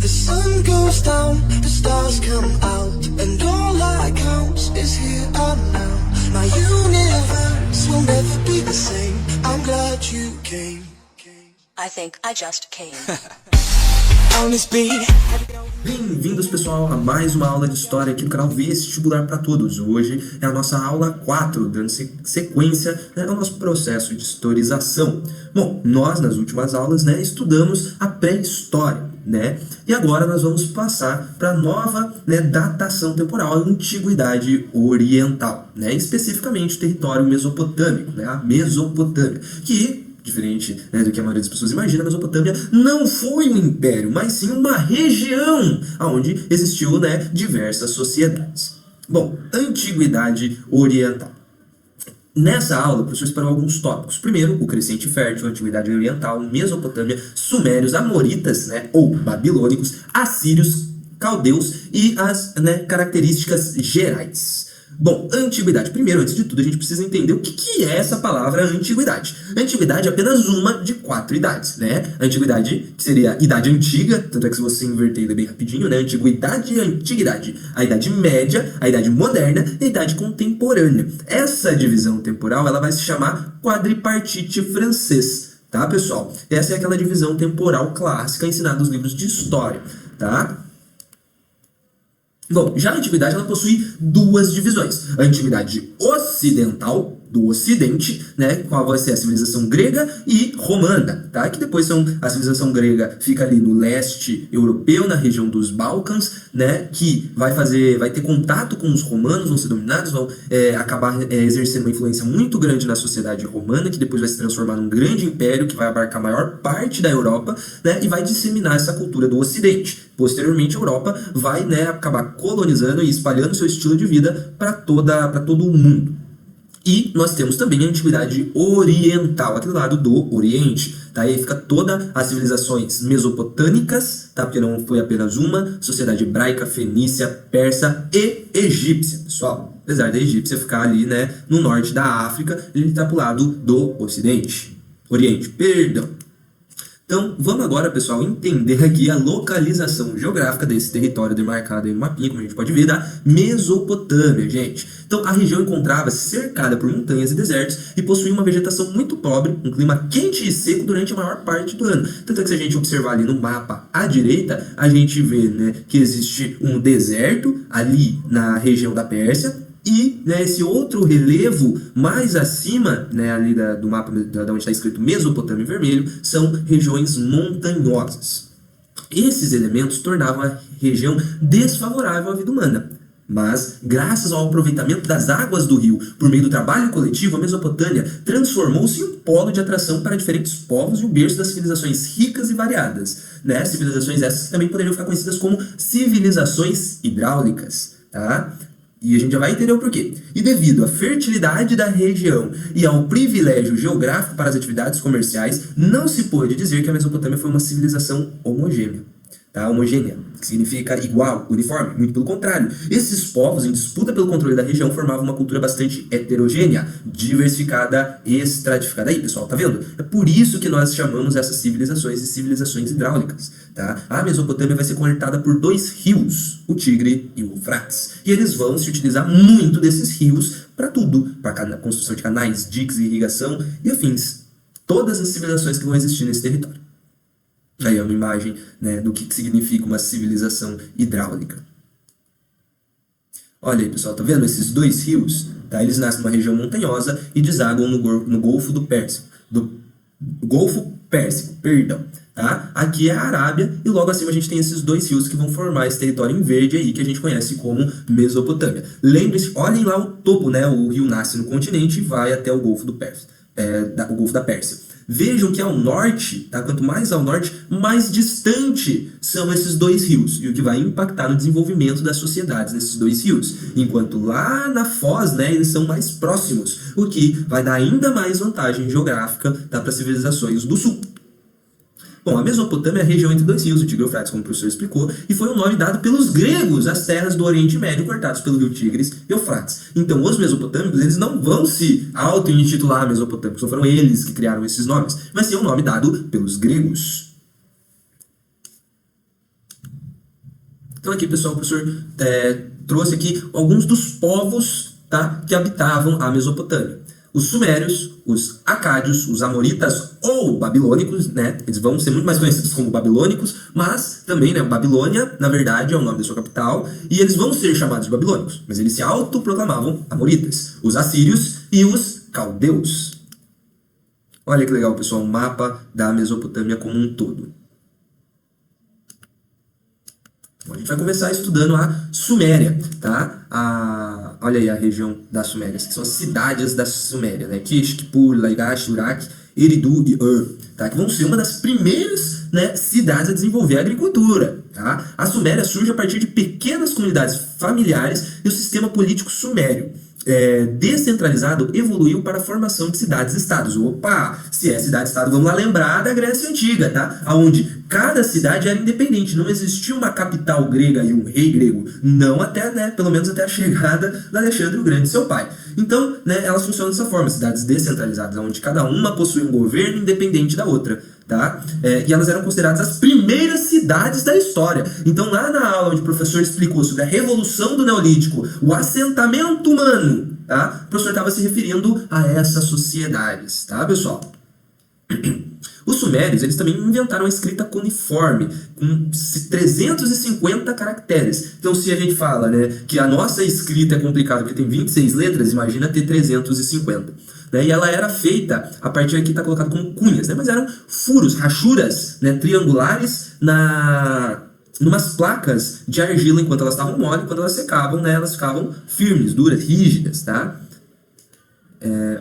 The sun goes down, the stars come out, and all that counts is here and now. My universe will never be the same. I'm glad you came. I think I just came. On this beat. Bem-vindos, pessoal, a mais uma aula de História aqui no canal Vestibular para Todos. Hoje é a nossa aula 4, dando sequência ao nosso processo de historização. Bom, nós nas últimas aulas estudamos a pré-história, e agora nós vamos passar para a nova datação temporal, a Antiguidade Oriental, especificamente o território mesopotâmico, a Mesopotâmia, que diferente do que a maioria das pessoas imagina, a Mesopotâmia não foi um império, mas sim uma região onde existiu diversas sociedades. Bom, Antiguidade Oriental. Nessa aula, o professor separou alguns tópicos. Primeiro, o Crescente Fértil, Antiguidade Oriental, Mesopotâmia, Sumérios, Amoritas, ou Babilônicos, Assírios, Caldeus e as características gerais. Bom, antiguidade. Primeiro, antes de tudo, a gente precisa entender o que é essa palavra antiguidade. Antiguidade é apenas uma de 4 idades, Antiguidade, que seria a idade antiga, tanto é que se você inverter ele bem rapidinho, Antiguidade e antiguidade. A idade média, a idade moderna e a idade contemporânea. Essa divisão temporal, ela vai se chamar quadripartite francês, tá, pessoal? Essa é aquela divisão temporal clássica ensinada nos livros de história, tá? Bom, já a antiguidade ela possui duas divisões. A antiguidade ocidental, do ocidente, qual vai ser a civilização grega e romana, tá? Que depois a civilização grega fica ali no leste europeu, na região dos Balcãs, que vai ter contato com os romanos, vão ser dominados, vão acabar exercendo uma influência muito grande na sociedade romana, que depois vai se transformar num grande império que vai abarcar a maior parte da Europa, e vai disseminar essa cultura do ocidente. Posteriormente, a Europa vai acabar colonizando e espalhando seu estilo de vida para todo o mundo. E nós temos também a Antiguidade Oriental, aqui do lado do Oriente. Tá? Aí fica todas as civilizações mesopotâmicas, tá? Porque não foi apenas uma, sociedade hebraica, fenícia, persa e egípcia, pessoal. Apesar da egípcia ficar ali no norte da África, ele está para o lado do Oriente, perdão. Então, vamos agora, pessoal, entender aqui a localização geográfica desse território demarcado aí no mapinha, como a gente pode ver, da Mesopotâmia, gente. Então, a região encontrava-se cercada por montanhas e desertos e possuía uma vegetação muito pobre, um clima quente e seco durante a maior parte do ano. Tanto é que se a gente observar ali no mapa à direita, a gente vê que existe um deserto ali na região da Pérsia, e esse outro relevo mais acima ali do mapa da onde está escrito Mesopotâmia em vermelho são regiões montanhosas. Esses elementos tornavam a região desfavorável à vida humana. Mas, graças ao aproveitamento das águas do rio por meio do trabalho coletivo, a Mesopotâmia transformou-se em um polo de atração para diferentes povos e o berço das civilizações ricas e variadas. Civilizações essas que também poderiam ficar conhecidas como civilizações hidráulicas, tá? E a gente já vai entender o porquê. E devido à fertilidade da região e ao privilégio geográfico para as atividades comerciais, não se pode dizer que a Mesopotâmia foi uma civilização homogênea. Tá? Homogênea, que significa igual, uniforme. Muito pelo contrário. Esses povos, em disputa pelo controle da região, formavam uma cultura bastante heterogênea, diversificada e estratificada. Aí, pessoal, tá vendo? É por isso que nós chamamos essas civilizações de civilizações hidráulicas. Tá? A Mesopotâmia vai ser conectada por 2 rios, o Tigre e o Eufrates. E eles vão se utilizar muito desses rios para tudo, para a construção de canais, diques, irrigação e afins. Todas as civilizações que vão existir nesse território. Aí é uma imagem do que significa uma civilização hidráulica. Olha aí, pessoal, tá vendo esses 2 rios? Tá? Eles nascem numa região montanhosa e desaguam no Golfo do Pérsico. Golfo Pérsico, perdão. Tá? Aqui é a Arábia e logo acima a gente tem esses 2 rios que vão formar esse território em verde aí que a gente conhece como Mesopotâmia. Lembre-se, olhem lá o topo, o rio nasce no continente e vai até o Golfo do Pérsia, o Golfo da Pérsia. Vejam que ao norte, tá? Quanto mais ao norte, mais distante são esses 2 rios, e o que vai impactar no desenvolvimento das sociedades nesses 2 rios. Enquanto lá na Foz, eles são mais próximos, o que vai dar ainda mais vantagem geográfica para as civilizações do sul. Bom, a Mesopotâmia é a região entre 2 rios, o Tigre e o Eufrates, como o professor explicou, e foi um nome dado pelos gregos às terras do Oriente Médio cortadas pelo rio Tigres e Eufrates. Então, os mesopotâmicos, eles não vão se auto-intitular mesopotâmicos, não foram eles que criaram esses nomes, mas sim um nome dado pelos gregos. Então aqui, pessoal, o professor trouxe aqui alguns dos povos, tá, que habitavam a Mesopotâmia. Os sumérios, os acádios, os amoritas ou babilônicos, né? Eles vão ser muito mais conhecidos como babilônicos, mas também, né, Babilônia, na verdade, é o nome da sua capital, e eles vão ser chamados de babilônicos, mas eles se autoproclamavam amoritas. Os assírios e os caldeus. Olha que legal, pessoal, um mapa da Mesopotâmia como um todo. A gente vai começar estudando a Suméria, tá? Olha aí a região da Suméria, que são as cidades da Suméria, né? Kish, Kippur, Lagash, Uruk, Eridu e Ur, tá? Que vão ser uma das primeiras, né, cidades a desenvolver a agricultura, tá? A Suméria surge a partir de pequenas comunidades familiares e o sistema político sumério descentralizado evoluiu para a formação de cidades-estados. Opa, se é cidade-estado, vamos lá lembrar da Grécia Antiga, tá? Onde cada cidade era independente, não existia uma capital grega e um rei grego, não até, né, pelo menos até a chegada de Alexandre o Grande, seu pai. Então, né, elas funcionam dessa forma, cidades descentralizadas, onde cada uma possui um governo independente da outra. Tá? E elas eram consideradas as primeiras cidades da história. Então, lá na aula onde o professor explicou sobre a revolução do Neolítico, o assentamento humano, tá? O professor estava se referindo a essas sociedades, tá, pessoal? Os sumérios, eles também inventaram a escrita cuneiforme, com 350 caracteres. Então, se a gente fala, né, que a nossa escrita é complicada porque tem 26 letras, imagina ter 350. Né? E ela era feita, a partir aqui está colocado como cunhas, né? Mas eram furos, rachuras, né, triangulares numas placas de argila enquanto elas estavam mole, quando elas secavam, né, elas ficavam firmes, duras, rígidas, tá?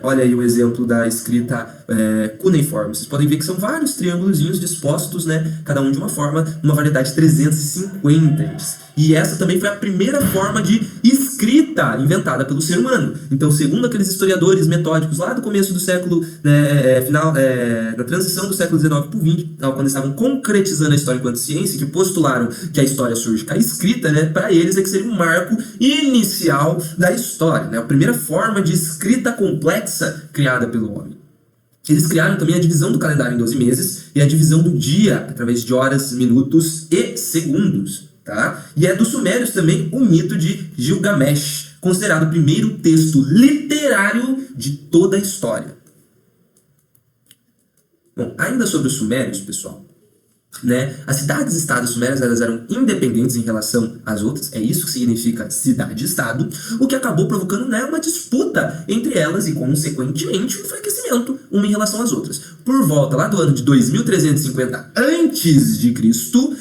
Olha aí o exemplo da escrita cuneiforme. Vocês podem ver que são vários triângulozinhos dispostos, né, cada um de uma forma, numa variedade de 350. E essa também foi a primeira forma de escrita inventada pelo ser humano. Então, segundo aqueles historiadores metódicos lá do começo do século, na transição do século XIX para o XX, quando estavam concretizando a história enquanto ciência, que postularam que a história surge com a escrita, né, para eles é que seria um marco inicial da história, né, a primeira forma de escrita complexa criada pelo homem. Eles criaram também a divisão do calendário em 12 meses e a divisão do dia através de horas, minutos e segundos. Tá? E é dos sumérios também o mito de Gilgamesh, considerado o primeiro texto literário de toda a história. Bom, ainda sobre os sumérios, pessoal, né, as cidades-estados sumérias elas eram independentes em relação às outras, é isso que significa cidade-estado, o que acabou provocando, né, uma disputa entre elas e, consequentemente, um enfraquecimento uma em relação às outras. Por volta lá do ano de 2350 a.C.,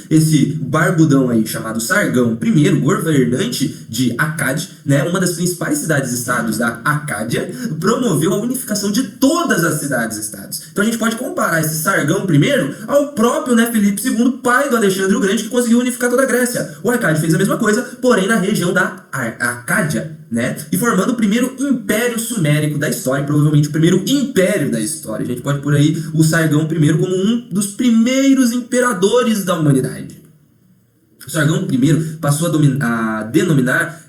esse barbudão aí chamado Sargão I, governante de Acádia, né, uma das principais cidades-estados da Acádia, promoveu a unificação de todas as cidades-estados. Então a gente pode comparar esse Sargão I ao próprio, né, Filipe II, pai do Alexandre o Grande, que conseguiu unificar toda a Grécia. O Acádio fez a mesma coisa, porém na região da Acádia, né? E formando o primeiro império sumérico da história, provavelmente o primeiro império da história. A gente pode pôr aí o Sargão I como um dos primeiros imperadores da humanidade. O Sargão I passou a denominar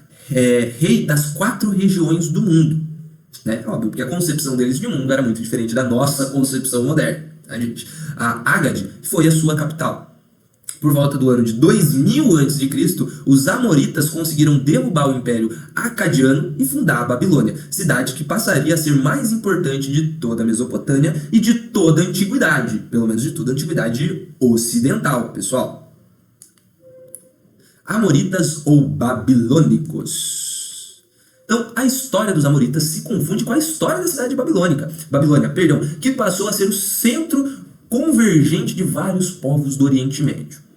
rei das 4 regiões do mundo. Né? Óbvio, porque a concepção deles de mundo era muito diferente da nossa concepção moderna. Tá, gente? A Ágade foi a sua capital. Por volta do ano de 2000 a.C., os amoritas conseguiram derrubar o Império Acadiano e fundar a Babilônia, cidade que passaria a ser mais importante de toda a Mesopotâmia e de toda a Antiguidade, pelo menos de toda a Antiguidade ocidental, pessoal. Amoritas ou babilônicos. Então, a história dos amoritas se confunde com a história da cidade babilônia, que passou a ser o centro convergente de vários povos do Oriente Médio.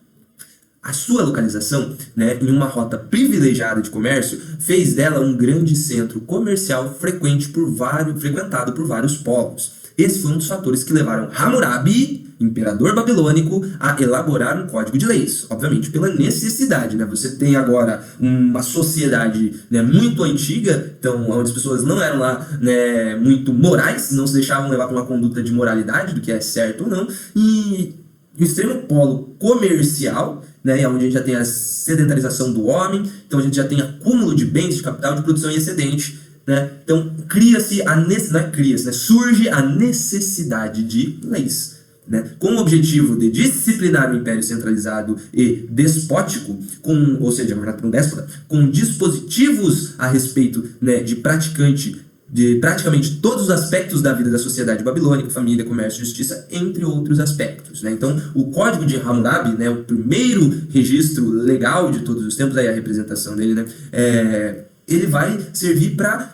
A sua localização, né, em uma rota privilegiada de comércio, fez dela um grande centro comercial frequentado por vários povos. Esse foi um dos fatores que levaram Hammurabi, imperador babilônico, a elaborar um código de leis. Obviamente pela necessidade, né? Você tem agora uma sociedade, né, muito antiga, então, onde as pessoas não eram lá, né, muito morais, não se deixavam levar por uma conduta de moralidade, do que é certo ou não, e o extremo polo comercial, né, onde a gente já tem a sedentarização do homem, então a gente já tem acúmulo de bens, de capital, de produção em excedente, né? Então surge a necessidade de leis. né, com o objetivo de disciplinar o império centralizado e despótico, ou seja, governado por um déspota, com dispositivos a respeito, né, de praticamente todos os aspectos da vida da sociedade babilônica, família, comércio, justiça, entre outros aspectos, né? Então, o Código de Hammurabi, né, o primeiro registro legal de todos os tempos, aí a representação dele, né, ele vai servir para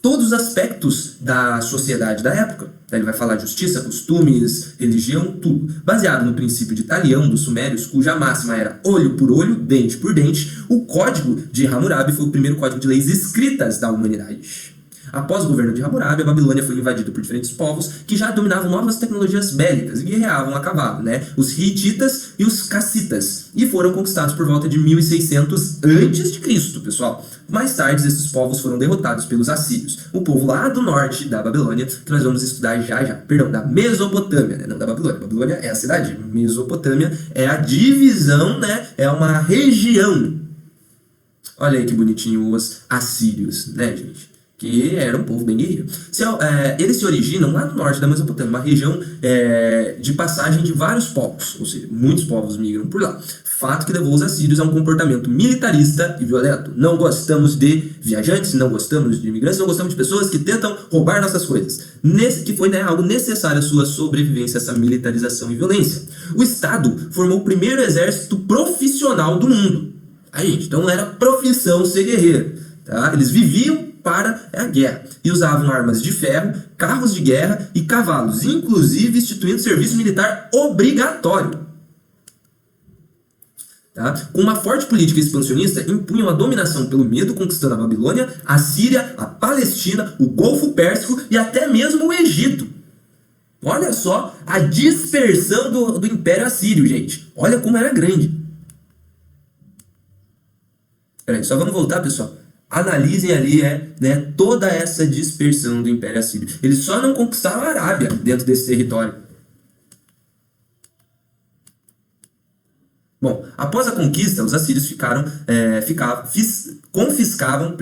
todos os aspectos da sociedade da época. Ele vai falar de justiça, costumes, religião, tudo. Baseado no princípio de Talião, dos Sumérios, cuja máxima era olho por olho, dente por dente, o Código de Hammurabi foi o primeiro código de leis escritas da humanidade. Após o governo de Hammurabi, a Babilônia foi invadida por diferentes povos que já dominavam novas tecnologias bélicas e guerreavam a cavalo, né? Os Hititas e os Cassitas, e foram conquistados por volta de 1600 a.C., pessoal. Mais tarde, esses povos foram derrotados pelos assírios, o povo lá do norte da Babilônia, que nós vamos estudar da Mesopotâmia, né? Não da Babilônia. Babilônia é a cidade, Mesopotâmia é a divisão, né? É uma região. Olha aí que bonitinho os assírios, né, gente? Que era um povo bem guerreiro. Eles se originam lá no norte da Mesopotâmia, uma região de passagem de vários povos, ou seja, muitos povos migram por lá. Fato que levou os assírios a um comportamento militarista e violento. Não gostamos de viajantes, não gostamos de imigrantes, não gostamos de pessoas que tentam roubar nossas coisas. Que foi, né, algo necessário à sua sobrevivência, essa militarização e violência. O Estado formou o primeiro exército profissional do mundo. Aí, gente, então era profissão ser guerreiro. Tá? Eles viviam para a guerra e usavam armas de ferro, carros de guerra e cavalos, inclusive instituindo serviço militar obrigatório. Tá? Com uma forte política expansionista, impunham a dominação pelo medo, conquistando a Babilônia, a Síria, a Palestina, o Golfo Pérsico e até mesmo o Egito. Olha só a dispersão do Império Assírio, gente. Olha como era grande. Peraí, só vamos voltar, pessoal. Analisem ali né, toda essa dispersão do Império Assírio. Eles só não conquistaram a Arábia dentro desse território. Bom, após a conquista, os assírios confiscavam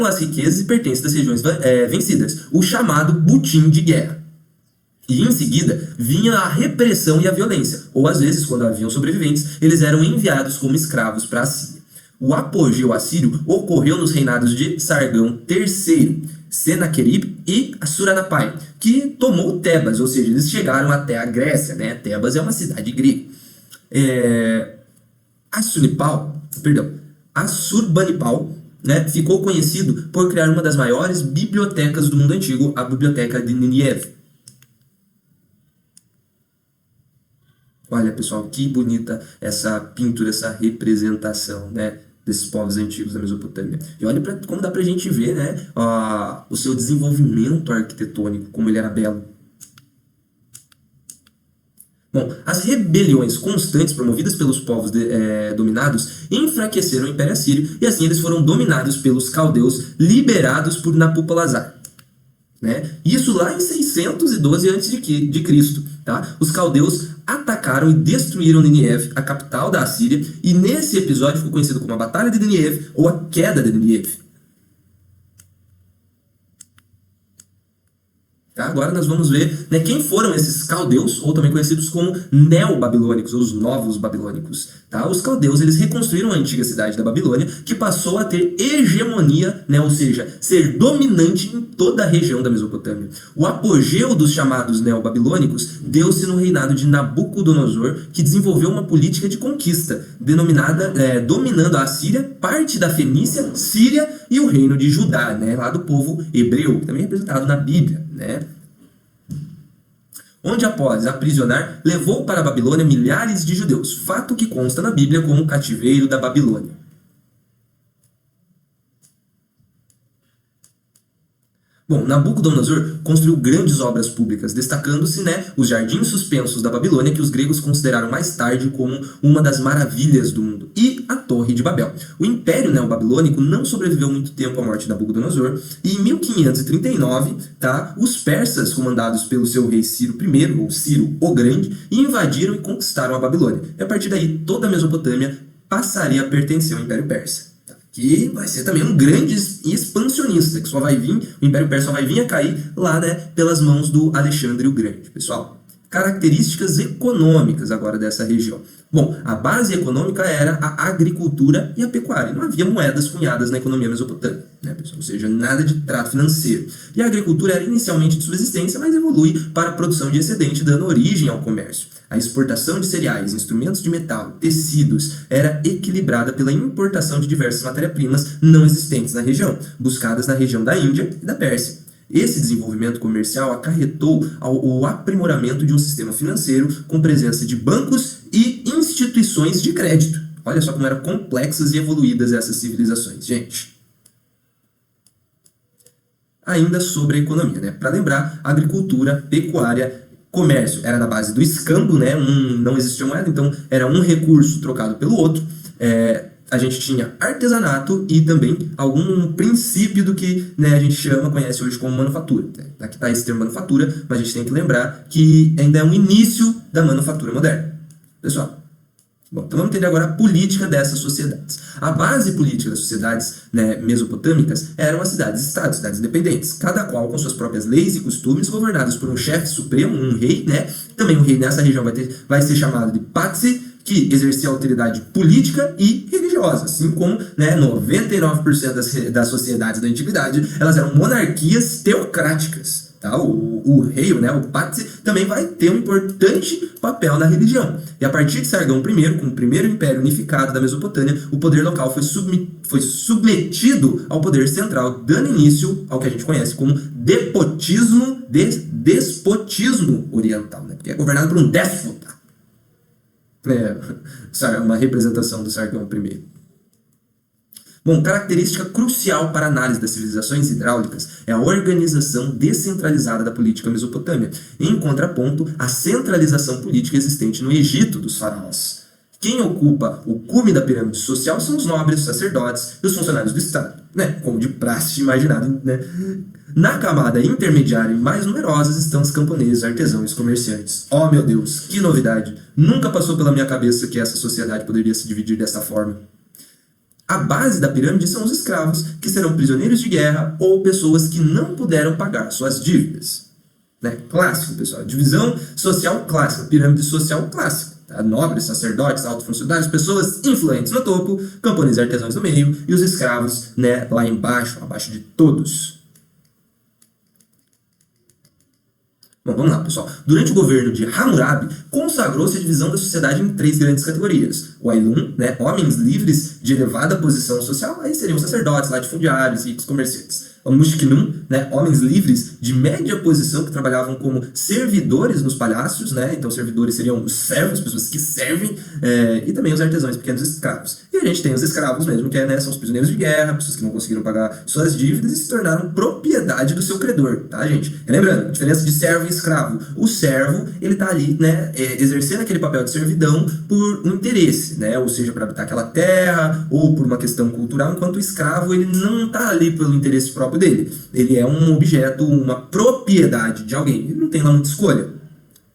as riquezas e pertences das regiões vencidas, o chamado butim de guerra. E em seguida vinha a repressão e a violência, ou às vezes, quando haviam sobreviventes, eles eram enviados como escravos para a Síria. O apogeu assírio ocorreu nos reinados de Sargão III, Senaquerib e Assuranapai, que tomou Tebas, ou seja, eles chegaram até a Grécia, né? Tebas é uma cidade grega. Assurbanipal, né, ficou conhecido por criar uma das maiores bibliotecas do mundo antigo, a Biblioteca de Nínive. Olha, pessoal, que bonita essa pintura, essa representação, né, desses povos antigos da Mesopotâmia. E olha como dá pra gente ver, né, o seu desenvolvimento arquitetônico, como ele era belo. Bom, as rebeliões constantes promovidas pelos povos dominados enfraqueceram o Império Assírio e assim eles foram dominados pelos caldeus liberados por Nabucodonosor. Né? Isso lá em 612 a.C., tá? Os caldeus atacaram e destruíram Nínive, a capital da Assíria, e nesse episódio ficou conhecido como a Batalha de Nínive ou a Queda de Nínive. Tá? Agora nós vamos ver, né, quem foram esses caldeus, ou também conhecidos como neobabilônicos, ou os novos babilônicos. Tá? Os caldeus eles reconstruíram a antiga cidade da Babilônia, que passou a ter hegemonia, né, ou seja, ser dominante em toda a região da Mesopotâmia. O apogeu dos chamados neobabilônicos deu-se no reinado de Nabucodonosor, que desenvolveu uma política de conquista, dominando a Assíria, parte da Fenícia, Síria e o reino de Judá, né, lá do povo hebreu, também representado na Bíblia. Né? Onde após aprisionar, levou para a Babilônia milhares de judeus, fato que consta na Bíblia como o cativeiro da Babilônia. Bom, Nabucodonosor construiu grandes obras públicas, destacando-se, né, os jardins suspensos da Babilônia, que os gregos consideraram mais tarde como uma das maravilhas do mundo, e a Torre de Babel. O Império Neobabilônico não sobreviveu muito tempo à morte de Nabucodonosor, e em 1539, tá, os persas, comandados pelo seu rei Ciro I, ou Ciro o Grande, invadiram e conquistaram a Babilônia. E a partir daí, toda a Mesopotâmia passaria a pertencer ao Império Persa. que vai ser também um grande expansionista, que só vai vir, o Império Persa só vai vir a cair lá, né, pelas mãos do Alexandre o Grande, pessoal. Características econômicas agora dessa região. Bom, a base econômica era a agricultura e a pecuária. Não havia moedas cunhadas na economia mesopotâmica, né, pessoal? Ou seja, nada de trato financeiro. E a agricultura era inicialmente de subsistência, mas evolui para a produção de excedente, dando origem ao comércio. A exportação de cereais, instrumentos de metal, tecidos, era equilibrada pela importação de diversas matérias-primas não existentes na região, buscadas na região da Índia e da Pérsia. Esse desenvolvimento comercial acarretou o aprimoramento de um sistema financeiro com presença de bancos e instituições de crédito. Olha só como eram complexas e evoluídas essas civilizações, gente. Ainda sobre a economia, né? Para lembrar, agricultura, pecuária, comércio era na base do escambo, né? Não existia moeda, então era um recurso trocado pelo outro. A gente tinha artesanato e também algum princípio do que, né, a gente conhece hoje como manufatura. Aqui está esse termo manufatura, mas a gente tem que lembrar que ainda é um início da manufatura moderna. Pessoal, bom, então vamos entender agora a política dessas sociedades. A base política das sociedades, né, mesopotâmicas eram as cidades-estados, cidades independentes, cada qual com suas próprias leis e costumes, governados por um chefe supremo, um rei, né? Também o rei nessa região vai ser chamado de Patsi, que exercia autoridade política e religiosa, assim como, né, 99% das sociedades da antiguidade, elas eram monarquias teocráticas. Tá? O rei, né, o Patsi, também vai ter um importante papel na religião. E a partir de Sargão I, com o primeiro império unificado da Mesopotâmia, o poder local foi submetido ao poder central, dando início ao que a gente conhece como despotismo oriental, né? Porque é governado por um déspota. Uma representação do Sargão I. Bom, característica crucial para a análise das civilizações hidráulicas é a organização descentralizada da política mesopotâmia, em contraponto à centralização política existente no Egito dos faraós. Quem ocupa o cume da pirâmide social são os nobres, os sacerdotes e os funcionários do Estado, né? Como de praxe imaginado, né? Na camada intermediária e mais numerosas estão os camponeses, artesãos e os comerciantes. Oh, meu Deus, que novidade! Nunca passou pela minha cabeça que essa sociedade poderia se dividir dessa forma. A base da pirâmide são os escravos, que serão prisioneiros de guerra ou pessoas que não puderam pagar suas dívidas. Né? Clássico, pessoal. Divisão social clássica, pirâmide social clássica. Tá? Nobres, sacerdotes, altos funcionários, pessoas influentes no topo, camponeses e artesãos no meio, e os escravos, né, lá embaixo, abaixo de todos. Bom, vamos lá, pessoal. Durante o governo de Hammurabi, consagrou-se a divisão da sociedade em 3 grandes categorias. O Ailum, né, homens livres de elevada posição social, aí seriam sacerdotes, latifundiários, ricos, comerciantes. O Mushkinum, né, homens livres de média posição que trabalhavam como servidores nos palácios, né, então servidores seriam os servos, pessoas que servem, e também os artesãos, pequenos escravos. E a gente tem os escravos mesmo, que né, são os prisioneiros de guerra, pessoas que não conseguiram pagar suas dívidas e se tornaram propriedade do seu credor, tá, gente? E lembrando, a diferença de servo e escravo. O servo, ele tá ali, né, exercendo aquele papel de servidão por um interesse, né, ou seja, para habitar aquela terra, ou por uma questão cultural, enquanto o escravo, ele não tá ali pelo interesse próprio dele. Ele é um objeto, uma propriedade de alguém. Ele não tem lá muita escolha.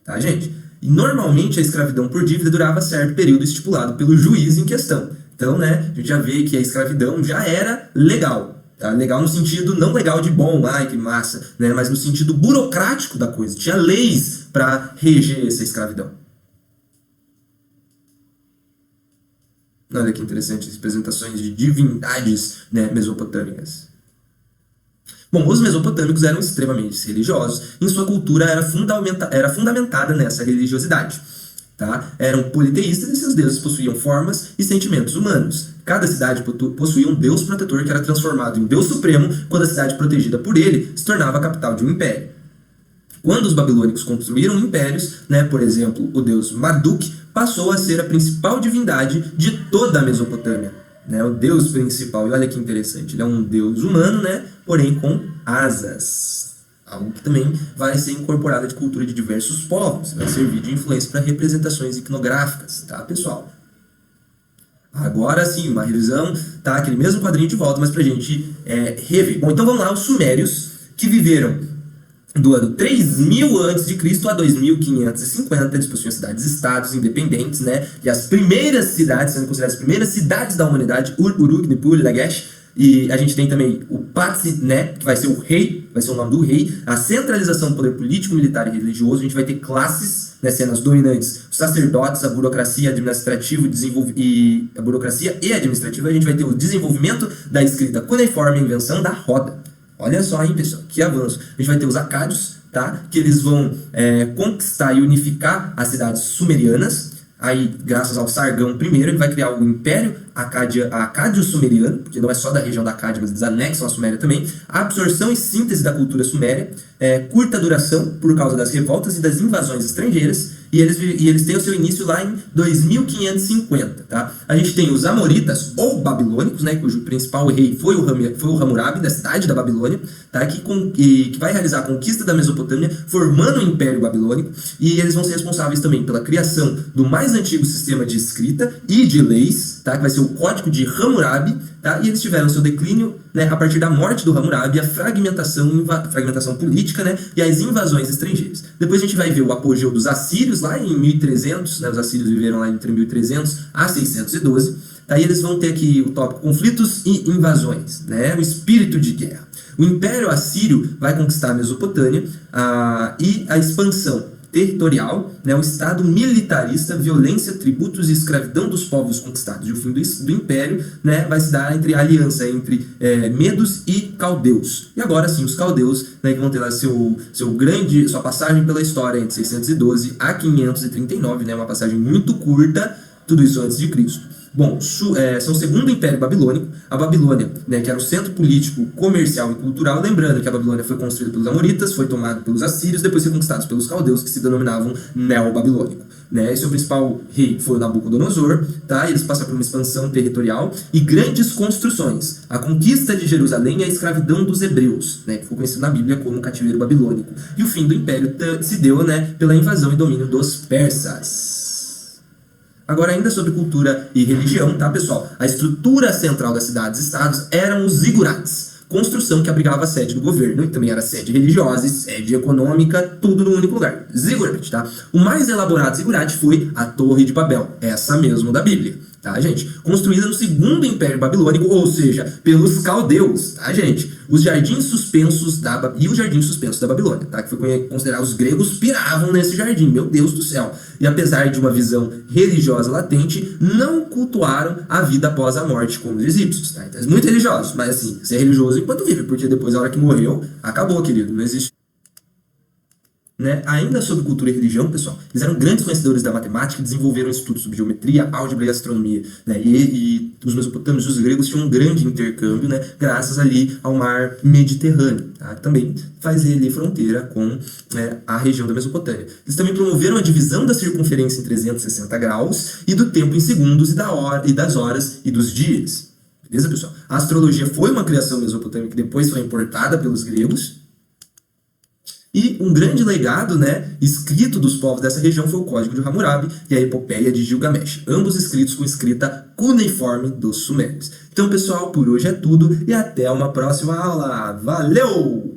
Tá, gente? E normalmente a escravidão por dívida durava certo período estipulado pelo juiz em questão. Então, né, a gente já vê que a escravidão já era legal. Tá? Legal no sentido não legal de bom, ai que massa, né, mas no sentido burocrático da coisa. Tinha leis para reger essa escravidão. Olha que interessante, as representações de divindades, né, mesopotâmicas. Bom, os mesopotâmicos eram extremamente religiosos, e sua cultura era fundamentada nessa religiosidade. Tá? Eram politeístas e seus deuses possuíam formas e sentimentos humanos. Cada cidade possuía um deus protetor que era transformado em um deus supremo quando a cidade protegida por ele se tornava a capital de um império. Quando os babilônicos construíram impérios, né, por exemplo, o deus Marduk passou a ser a principal divindade de toda a Mesopotâmia. Né, o deus principal, e olha que interessante, ele é um deus humano, né, porém com asas. Algo que também vai ser incorporado de cultura de diversos povos, vai servir de influência para representações iconográficas, tá, pessoal? Agora sim, uma revisão, tá, aquele mesmo quadrinho de volta, mas pra gente rever. Bom, então vamos lá, os sumérios, que viveram do ano 3000 a.C. a 2550, eles possuíam cidades-estados independentes, né? E as primeiras cidades, sendo consideradas as primeiras cidades da humanidade, Uruk, Nippur, Lagash. E a gente tem também o Patsi, né? Que vai ser o rei, vai ser o nome do rei. A centralização do poder político, militar e religioso. A gente vai ter classes, né, sendo as dominantes, os sacerdotes, a burocracia administrativa e a burocracia e administrativa. A gente vai ter o desenvolvimento da escrita cuneiforme, a invenção da roda. Olha só, hein, pessoal, que avanço. A gente vai ter os acádios, tá? Que eles vão conquistar e unificar as cidades sumerianas. Aí, graças ao Sargão I, ele vai criar o Império Acádio-Sumeriano, porque não é só da região da Acádia, mas eles anexam a Suméria também. A absorção e síntese da cultura suméria, curta duração por causa das revoltas e das invasões estrangeiras, e eles têm o seu início lá em 2550, tá? A gente tem os amoritas, ou babilônicos, né, cujo principal rei foi o Hammurabi, da cidade da Babilônia, tá? Que vai realizar a conquista da Mesopotâmia, formando o Império Babilônico, e eles vão ser responsáveis também pela criação do mais antigo sistema de escrita e de leis, tá? Que vai ser o Código de Hammurabi, tá? E eles tiveram seu declínio, né, a partir da morte do Hammurabi, a fragmentação política, né, e as invasões estrangeiras. Depois a gente vai ver o apogeu dos assírios lá em 1300, né, os assírios viveram lá entre 1300 a 612. Daí eles vão ter aqui o tópico conflitos e invasões, né, o espírito de guerra. O Império Assírio vai conquistar a Mesopotâmia e a expansão territorial, né, o estado militarista, violência, tributos e escravidão dos povos conquistados. E o fim do império, né, vai se dar entre a aliança entre medos e caldeus. E agora sim, os caldeus, né, que vão ter lá sua passagem pela história entre 612 a 539, né, uma passagem muito curta, tudo isso antes de Cristo. Bom, são o segundo Império Babilônico. A Babilônia, né, que era o centro político, comercial e cultural. Lembrando que a Babilônia foi construída pelos amoritas, foi tomada pelos assírios, depois foi conquistada pelos caldeus, que se denominavam neo-babilônico. Né? Seu principal rei foi o Nabucodonosor, tá? Eles passaram por uma expansão territorial e grandes construções. A conquista de Jerusalém e a escravidão dos hebreus, né, que foi conhecido na Bíblia como cativeiro babilônico. E o fim do império se deu, né, pela invasão e domínio dos persas. Agora, ainda sobre cultura e religião, tá, pessoal? A estrutura central das cidades-estados eram os zigurates, construção que abrigava a sede do governo e também era sede religiosa e sede econômica, tudo num único lugar. Ziggurat, tá? O mais elaborado ziggurat foi a Torre de Babel, essa mesmo da Bíblia, tá, gente? Construída no segundo Império Babilônico, ou seja, pelos caldeus, tá, gente? Os jardins suspensos da Babilônia, tá? Que foi considerado, os gregos piravam nesse jardim, meu Deus do céu. E apesar de uma visão religiosa latente, não cultuaram a vida após a morte como os egípcios, tá? Então, muito religiosos, mas assim, ser religioso enquanto vive, porque depois, a hora que morreu, acabou, querido, não existe. Né? Ainda sobre cultura e religião, pessoal, eles eram grandes conhecedores da matemática e desenvolveram estudos sobre geometria, álgebra e astronomia. Né? E os mesopotâmios e os gregos tinham um grande intercâmbio, né, graças ali ao mar Mediterrâneo. Tá? Também fazia ali fronteira com a região da Mesopotâmia. Eles também promoveram a divisão da circunferência em 360 graus e do tempo em segundos e das horas e dos dias. Beleza, pessoal? A astrologia foi uma criação mesopotâmica que depois foi importada pelos gregos. E um grande legado, né, escrito dos povos dessa região foi o Código de Hammurabi e a Epopeia de Gilgamesh, ambos escritos com escrita cuneiforme dos sumérios. Então, pessoal, por hoje é tudo e até uma próxima aula. Valeu!